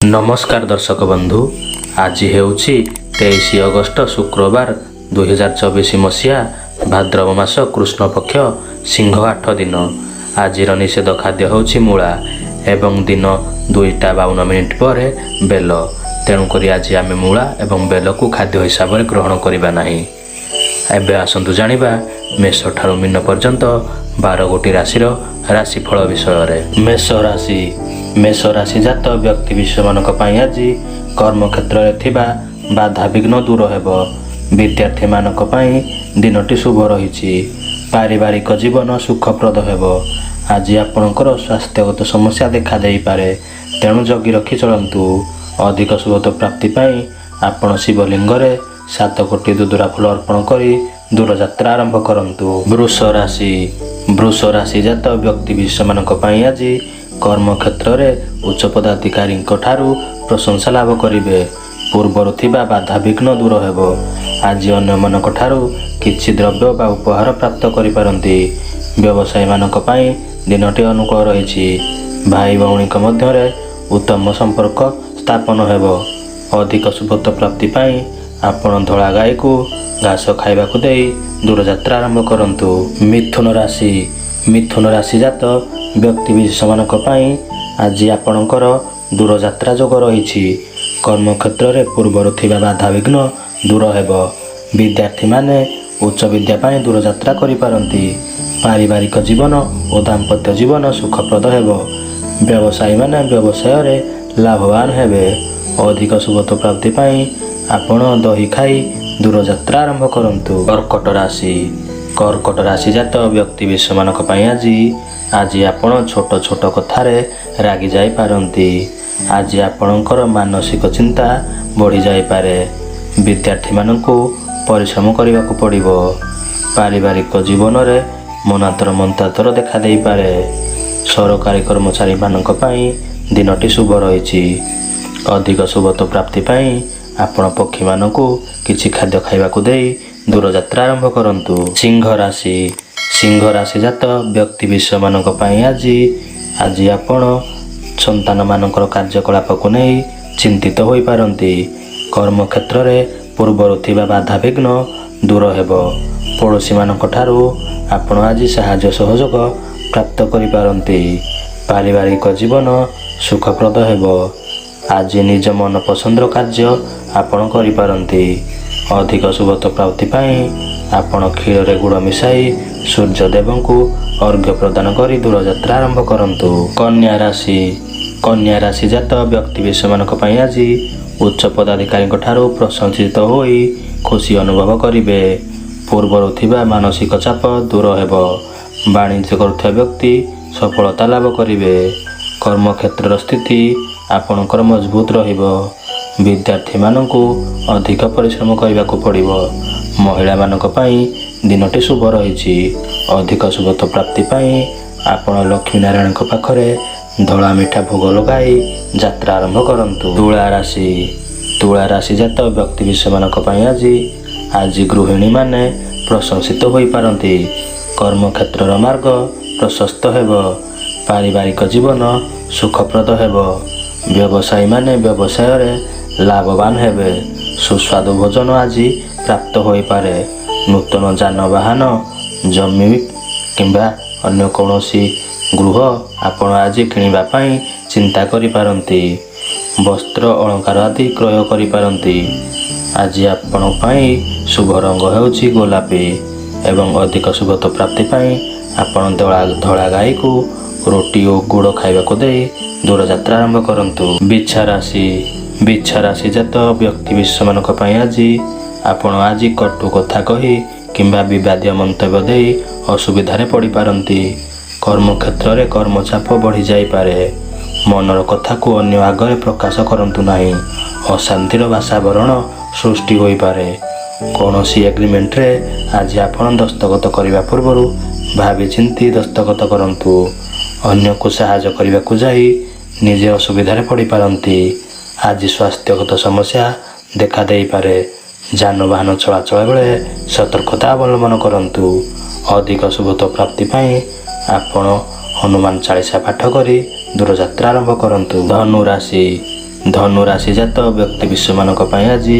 नमस्कार दर्शक बंधु, आज ହେଉଛି 23 अगस्त शुक्रवार 2024 मसीहा भाद्रव मास कृष्ण पक्ष सिंह 8 दिन। आज निषेध खाद्य ହେଉଛି मूला एवं दिन 2:52 पर बेल। तेणुक आज आम मूला एवं बेल को खाद्य हिसाब से ग्रहण करवा नहीं। एबे आसतु जानिबा मेष ठारू मीन पर्यंत 12 गोटी राशि राशिफल विषय। मेष राशि जात व्यक्ति विशेष मानक आज कर्म क्षेत्र में बाधा विघ्न दूर हेब। विद्यार्थी मानक दिनटी शुभ रही। पारिवारिक जीवन सुखप्रद हेब। आज आपणकर स्वास्थ्यगत समस्या देखा दे पारे, तेणु जगी रखी चलतु। अधिक शुभत्व प्राप्ति आपण शिवलिंग 7 कोटी दुदुरा फूल अर्पण करी दूर यात्रा आरंभ करंतु। वृष राशि जात व्यक्ति विशेष मानक आज कर्म क्षेत्र में उच्च पदाधिकारी ठारू प्रशंसा लाभ करेंगे। पूर्वर थिबा बाधा विघ्न दूर हेब। आज अन्य मानक ठारू किछि द्रव्य बा उपहार प्राप्त करि पारंती। व्यवसायी मानक दिनटी अनुकूल रही। भाई भौणी मध्य उत्तम संपर्क स्थापन हेब। अधिक शुभत्व प्राप्ति आपण धला गाई को घास खाइबा दे दूर यात्रा आरंभ करंतु। मिथुन राशि जात व्यक्ति विशेष मानक आज आपणकर दूर यात्रा जोग रही। कर्म क्षेत्र में पूर्वर थिबा बाधा विघ्न दूर हेब। विद्यार्थी माने उच्च विद्या दूर यात्रा करि पारंती। पारिवारिक जीवन और दाम्पत्य जीवन सुखप्रद हेब। व्यवसायी माने व्यवसाय रे लाभवान हेबे। अधिक शुभत्व प्राप्ति आपण दही खाई दूर यात्रा आरंभ करंतु। कर्कट राशि जात व्यक्ति विशेष मानक आज आपण छोट छोट कथारे रागी जाई पारंती। आज आपणकर मानसिक चिंता बढ़ी जाई पारे। विद्यार्थी मानकु परिश्रम करने को पड़िबो। पारिवारिक जीवन रे मनातर मंतातर देखा दे पारे। सरकारी कर्मचारी मानक दिनटी शुभ रही। अधिक शुभत्व प्राप्ति आपण पक्षी मानकु किछि खाद्य खाइबाकु दे दूर यात्रा आरंभ करंतु। सिंह राशि जात व्यक्ति विशेष मानक आज आपण संतान मानकर कार्यकलाप को नहीं चिंतित हो पारंती। कर्म क्षेत्र में पूर्वर थिबा बाधा विघ्न दूर हेब। पड़ोशी मानक ठारू आपण आज साहाय्य सहयोग प्राप्त करि पारंती। पारिवारिक जीवन सुखप्रद हेब। आज निज मन पसंदर कार्य आपण करि पारंती। अधिक शुभत्व प्राप्ति आपण क्षीर रे गुड़ मिसाई सूर्यदेव को अर्घ्य प्रदान करी दूर यात्रा आरंभ करंतु। कन्या राशि जात व्यक्ति विशेष मानक आज उच्च पदाधिकारी ठारू प्रशंसित होई खुशी अनुभव करिवे। पूर्वर थिबा मानसिक चाप दूर हेब। वाणिज्य करुଥିବା व्यक्ति सफलता लाभ करिवे। कर्म क्षेत्र स्थिति आपणकर मजबूत रहिबो। विद्यार्थी मानकु अधिक परिश्रम करने को पड़िबो। महिला मानक दिनटी शुभ रही। अधिक शुभत्व प्राप्ति आपण लक्ष्मी नारायण पाखरे धला मिठा भोग लगाई यात्रा आरंभ करंतु। तुला राशि जात व्यक्ति विशेष मानक आज गृहिणी माने प्रशंसित हो पारंती। कर्म क्षेत्र मार्ग प्रशस्त हेब। पारिवारिक जीवन सुखप्रद हेब। व्यवसायी माने व्यवसाय रे लाभवान हेबे। सुस्वादु भोजन आज प्राप्त हो पारे। नूतन जानवाहन जमी किंबा अन्य कौनसी गृह आपण आज किनिबा पई चिंता करि पारंती। वस्त्र अलंकार आदि क्रय करि पारंती। आज आपण पई शुभ रंग हेउची गोलापी एवं अधिक शुभत्व प्राप्ति आपण धला गाई को रोटी और गुड़ खाइबा को दे दूर यात्रा आरंभ करंतु। बिच्छा राशि जात व्यक्ति विशेष मानक आज आपण आज कटु कथा कही किंबा विवादीय मंतव्य दे असुविधारे पड़ी पारंती। कर्म क्षेत्र में कर्मचाप बढ़ी जाई पारे। मनर कथा को अन्य आगे प्रकाश करंतु नहीं। अशांतिर वातावरण सृष्टि होई पारे। कौनसी एग्रीमेंट रे आज आपण दस्तखत करने पूर्व भावी चिंती दस्तखत करंतु। अन्य को सहायता करने को जाई निजे असुविधारे पड़ी पारंती। आज स्वास्थ्यगत समस्या देखा दे पारे। जानवाहन चलाचल बेले सतर्कता अवलंबन करंतु। अधिक शुभत्व प्राप्ति आपण हनुमान चालीसा पाठ करी दूर यात्रा आरंभ करंतु। ଧନୁ ରାଶି ଜାତ ବ୍ୟକ୍ତିବିଶେଷମାନଙ୍କ ପାଇଁ ଆଜି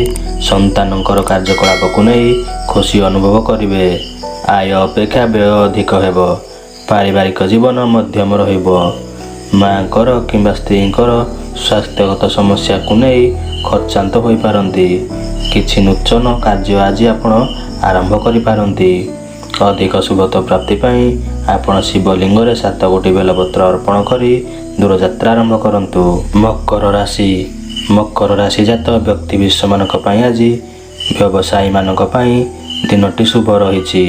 ସନ୍ତାନଙ୍କର କାର୍ଯ୍ୟକଳାପକୁ ନେଇ ଖୁସି ଅନୁଭବ କରିବେ। ଆୟ ଅପେକ୍ଷା ବ୍ୟୟ ଅଧିକ ହେବ। ପାରିବାରିକ ଜୀବନ ମଧ୍ୟମ ରହିବ। ମାଆଙ୍କର କିମ୍ବା ସ୍ତ୍ରୀଙ୍କର ସ୍ୱାସ୍ଥ୍ୟଗତ ସମସ୍ୟାକୁ ନେଇ ଖର୍ଚ୍ଚାନ୍ତ ହୋଇପାରନ୍ତି। କିଛି ନୂତନ କାର୍ଯ୍ୟ ଆଜି ଆପଣ ଆରମ୍ଭ କରିପାରନ୍ତି। ଅଧିକ ଶୁଭତ୍ୱ ପ୍ରାପ୍ତି ପାଇଁ ଆପଣ ଶିବଲିଙ୍ଗରେ 7 ଗୋଟି ବେଲପତ୍ର ଅର୍ପଣ କରି ଦୂରଯାତ୍ରା ଆରମ୍ଭ କରନ୍ତୁ। ମକର ରାଶି ଜାତ ବ୍ୟକ୍ତିବିଶେଷମାନଙ୍କ ପାଇଁ ଆଜି ବ୍ୟବସାୟୀମାନଙ୍କ ପାଇଁ ଦିନଟି ଶୁଭ ରହିଛି।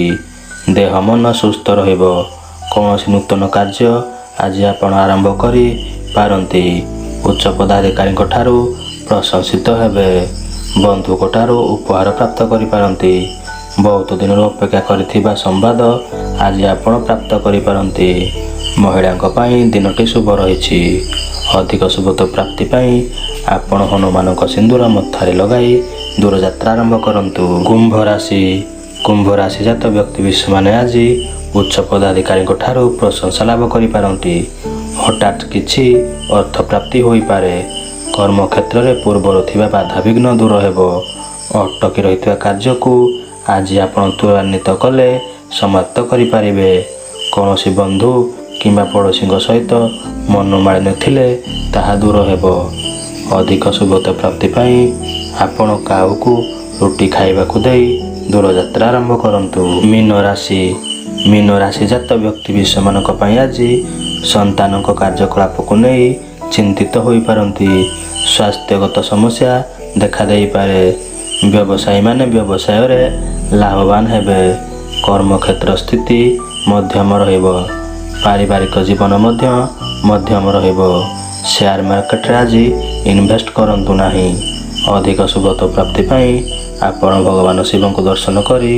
ଦେହ ମନ ସୁସ୍ଥ ରହିବ। କୌଣସି ନୂତନ କାର୍ଯ୍ୟ ଆଜି ଆପଣ ଆରମ୍ଭ କରିପାରନ୍ତି। ଉଚ୍ଚ ପଦାଧିକାରୀଙ୍କ ଠାରୁ ପ୍ରଶଂସିତ ହେବେ। ବନ୍ଧୁଙ୍କ ଠାରୁ ଉପହାର ପ୍ରାପ୍ତ କରିପାରନ୍ତି। ବହୁତ ଦିନରୁ ଅପେକ୍ଷା କରିଥିବା ସମ୍ବାଦ ଆଜି ଆପଣ ପ୍ରାପ୍ତ କରିପାରନ୍ତି। ମହିଳାଙ୍କ ପାଇଁ ଦିନଟି ଶୁଭ ରହିଛି। ଅଧିକ ଶୁଭତ୍ୱ ପ୍ରାପ୍ତି ପାଇଁ ଆପଣ ହନୁମାନଙ୍କ ସିନ୍ଦୁର ମଥାରେ ଲଗାଇ ଦୂରଯାତ୍ରା ଆରମ୍ଭ କରନ୍ତୁ। କୁମ୍ଭ ରାଶି ଜାତ ବ୍ୟକ୍ତିବିଶେଷମାନେ ଆଜି ଉଚ୍ଚ ପଦାଧିକାରୀଙ୍କ ଠାରୁ ପ୍ରଶଂସା ଲାଭ କରିପାରନ୍ତି। ହଠାତ୍ କିଛି ଅର୍ଥ ପ୍ରାପ୍ତି ହୋଇପାରେ। କର୍ମକ୍ଷେତ୍ରରେ ପୂର୍ବରୁ ଥିବା ବାଧାବିଘ୍ନ ଦୂର ହେବ। ଅଟକି ରହିଥିବା କାର୍ଯ୍ୟକୁ ଆଜି ଆପଣ ତ୍ୱରାନ୍ୱିତ କଲେ ସମାପ୍ତ କରିପାରିବେ। କୌଣସି ବନ୍ଧୁ କିମ୍ବା ପଡ଼ୋଶୀଙ୍କ ସହିତ ମନୋମାଳିନ୍ୟ ଥିଲେ ତାହା ଦୂର ହେବ। ଅଧିକ ଶୁଭତ୍ୱ ପ୍ରାପ୍ତି ପାଇଁ ଆପଣ କାହାକୁ ରୁଟି ଖାଇବାକୁ ଦେଇ ଦୂରଯାତ୍ରା ଆରମ୍ଭ କରନ୍ତୁ। ମୀନ ରାଶି ଜାତ ବ୍ୟକ୍ତିବିଶେଷମାନଙ୍କ ପାଇଁ ଆଜି ସନ୍ତାନଙ୍କ କାର୍ଯ୍ୟକଳାପକୁ ନେଇ ଚିନ୍ତିତ ହୋଇପାରନ୍ତି। ସ୍ୱାସ୍ଥ୍ୟଗତ ସମସ୍ୟା ଦେଖାଦେଇପାରେ। ବ୍ୟବସାୟୀମାନେ ବ୍ୟବସାୟରେ ଲାଭବାନ ହେବେ। କର୍ମକ୍ଷେତ୍ର ସ୍ଥିତି ମଧ୍ୟମ ରହିବ। ପାରିବାରିକ ଜୀବନ ମଧ୍ୟ ମଧ୍ୟମ ରହିବ। ସେୟାର ମାର୍କେଟରେ ଆଜି ଇନଭେଷ୍ଟ କରନ୍ତୁ ନାହିଁ। ଅଧିକ ଶୁଭତ୍ୱ ପ୍ରାପ୍ତି ପାଇଁ ଆପଣ ଭଗବାନ ଶିବଙ୍କୁ ଦର୍ଶନ କରି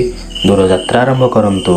ଦୂରଯାତ୍ରା ଆରମ୍ଭ କରନ୍ତୁ।